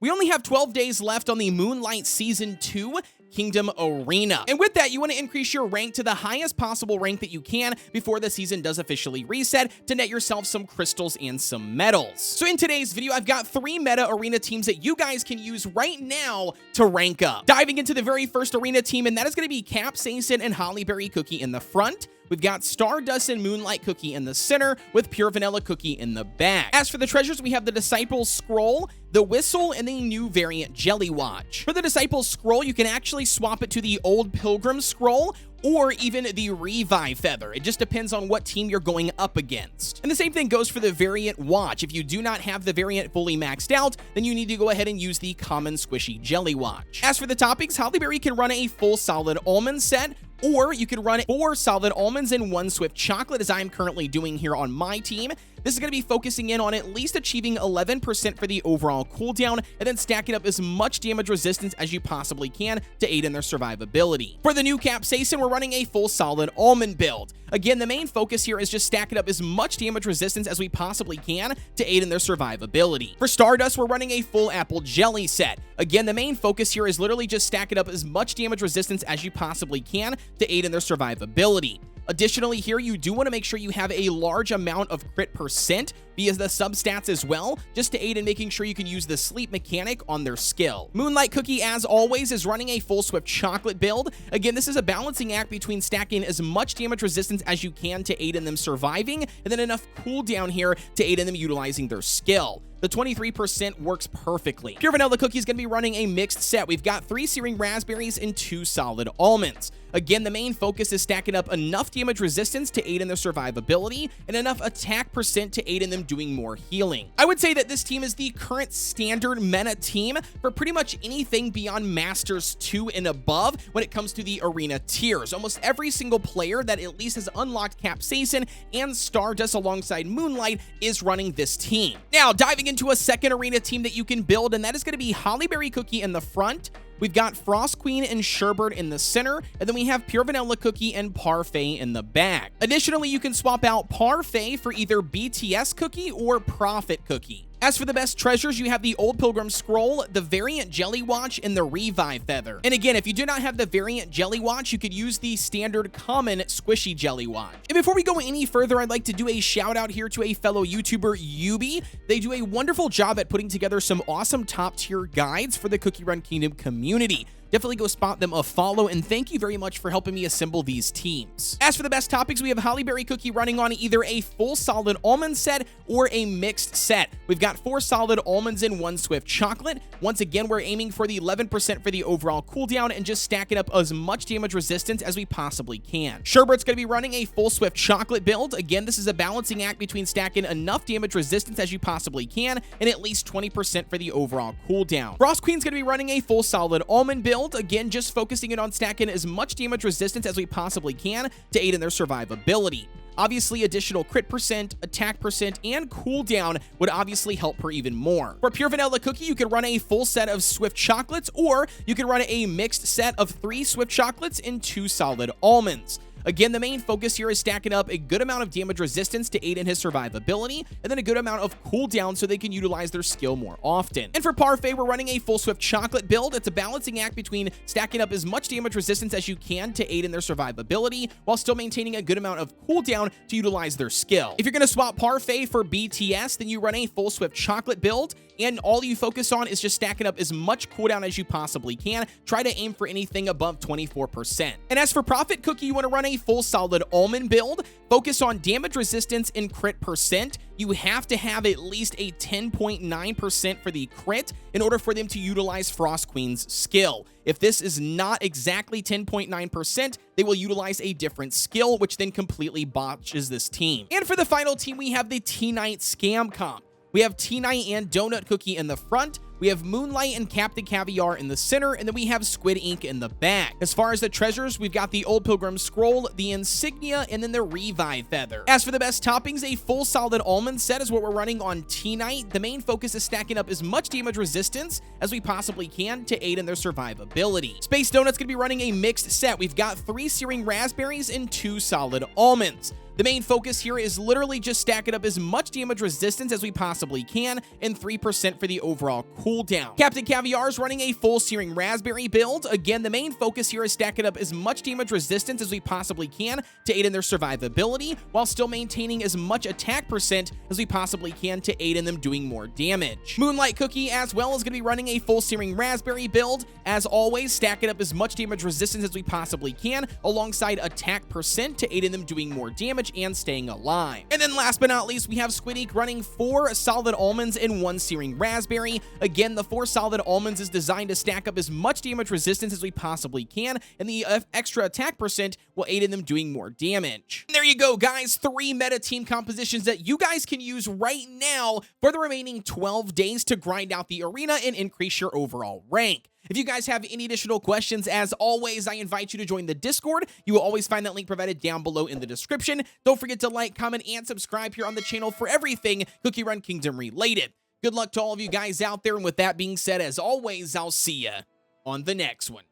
We only have 12 days left on the Moonlight Season 2 Kingdom Arena. And with that, you want to increase your rank to the highest possible rank that you can before the season does officially reset to net yourself some crystals and some medals. So in today's video, I've got 3 meta arena teams that you guys can use right now to rank up. Diving into the very first arena team, and that is going to be Capsaicin and Hollyberry Cookie in the front. We've got Stardust and Moonlight Cookie in the center with Pure Vanilla Cookie in the back. As for the treasures, we have the Disciples Scroll, the Whistle, and the new variant Jelly Watch. For the Disciples Scroll, you can actually swap it to the old Pilgrim Scroll or even the Revive Feather. It just depends on what team you're going up against. And the same thing goes for the variant Watch. If you do not have the variant fully maxed out, then you need to go ahead and use the common squishy Jelly Watch. As for the toppings, Hollyberry can run a full solid almond set, or you could run 4 solid almonds and 1 swift chocolate, as I'm currently doing here on my team. This is going to be focusing in on at least achieving 11% for the overall cooldown, and then stacking up as much damage resistance as you possibly can to aid in their survivability. For the new Capsaicin, we're running a full solid almond build. Again, the main focus here is just stacking up as much damage resistance as we possibly can to aid in their survivability. For Stardust, we're running a full apple jelly set. Again, the main focus here is literally just stacking up as much damage resistance as you possibly can to aid in their survivability. Additionally, here you do want to make sure you have a large amount of crit percent via the substats as well, just to aid in making sure you can use the sleep mechanic on their skill. Moonlight Cookie, as always, is running a full swift chocolate build. Again, this is a balancing act between stacking as much damage resistance as you can to aid in them surviving, and then enough cooldown here to aid in them utilizing their skill. The 23% works perfectly. Pure Vanilla Cookie is going to be running a mixed set. We've got 3 searing raspberries and 2 solid almonds. Again, the main focus is stacking up enough damage resistance to aid in their survivability and enough attack percent to aid in them doing more healing. I would say that this team is the current standard meta team for pretty much anything beyond Masters 2 and above when it comes to the arena tiers. Almost every single player that at least has unlocked Capsaicin and Stardust alongside Moonlight is running this team. Now, diving into a second arena team that you can build, and that is going to be Hollyberry Cookie in the front. We've got Frost Queen and Sherbert in the center, and then we have Pure Vanilla Cookie and Parfait in the back. Additionally, you can swap out Parfait for either BTS Cookie or Prophet Cookie. As for the best treasures, you have the Old Pilgrim Scroll, the variant Jelly Watch, and the Revive Feather. And again, if you do not have the variant Jelly Watch, you could use the standard common squishy Jelly Watch. And before we go any further, I'd like to do a shout out here to a fellow YouTuber, Yubi. They do a wonderful job at putting together some awesome top tier guides for the Cookie Run Kingdom community. Definitely go spot them a follow, and thank you very much for helping me assemble these teams. As for the best topics, we have Hollyberry Cookie running on either a full solid almond set or a mixed set. We've got 4 solid almonds and 1 swift chocolate. Once again, we're aiming for the 11% for the overall cooldown and just stacking up as much damage resistance as we possibly can. Sherbert's going to be running a full swift chocolate build. Again, this is a balancing act between stacking enough damage resistance as you possibly can and at least 20% for the overall cooldown. Frost Queen's going to be running a full solid almond build. Again, just focusing it on stacking as much damage resistance as we possibly can to aid in their survivability. Obviously, additional crit percent, attack percent, and cooldown would obviously help her even more. For Pure Vanilla Cookie, you could run a full set of swift chocolates, or you could run a mixed set of 3 swift chocolates and 2 solid almonds. Again, the main focus here is stacking up a good amount of damage resistance to aid in his survivability, and then a good amount of cooldown so they can utilize their skill more often. And for Parfait, we're running a full swift chocolate build. It's a balancing act between stacking up as much damage resistance as you can to aid in their survivability, while still maintaining a good amount of cooldown to utilize their skill. If you're going to swap Parfait for BTS, then you run a full swift chocolate build, and all you focus on is just stacking up as much cooldown as you possibly can. Try to aim for anything above 24%. And as for Prophet Cookie, you want to run a full solid almond build. Focus on damage resistance and crit percent. You have to have at least a 10.9% for the crit in order for them to utilize Frost Queen's skill. If this is not exactly 10.9%, they will utilize a different skill, which then completely botches this team. And for the final team, we have the T-Night Scam Comp. We have T-Night and Donut Cookie in the front. We have Moonlight and Captain Caviar in the center, and then we have Squid Ink in the back. As far as the treasures, we've got the Old Pilgrim Scroll, the Insignia, and then the Revive Feather. As for the best toppings, a full solid almond set is what we're running on T-Night. The main focus is stacking up as much damage resistance as we possibly can to aid in their survivability. Space Donut's gonna be running a mixed set. We've got 3 searing raspberries and 2 solid almonds. The main focus here is literally just stacking up as much damage resistance as we possibly can, and 3% for the overall cooldown. Captain Caviar is running a full Searing Raspberry build. Again, the main focus here is stacking up as much damage resistance as we possibly can to aid in their survivability, while still maintaining as much attack percent as we possibly can to aid in them doing more damage. Moonlight Cookie as well is going to be running a full Searing Raspberry build. As always, stacking up as much damage resistance as we possibly can, alongside attack percent to aid in them doing more damage and staying alive. And then last but not least, we have Squiddick running 4 Solid Almonds and 1 Searing Raspberry. Again, the 4 Solid Almonds is designed to stack up as much damage resistance as we possibly can, and the extra attack percent will aid in them doing more damage. And there you go, guys. 3 meta team compositions that you guys can use right now for the remaining 12 days to grind out the arena and increase your overall rank. If you guys have any additional questions, as always, I invite you to join the Discord. You will always find that link provided down below in the description. Don't forget to like, comment, and subscribe here on the channel for everything Cookie Run Kingdom related. Good luck to all of you guys out there, and with that being said, as always, I'll see ya on the next one.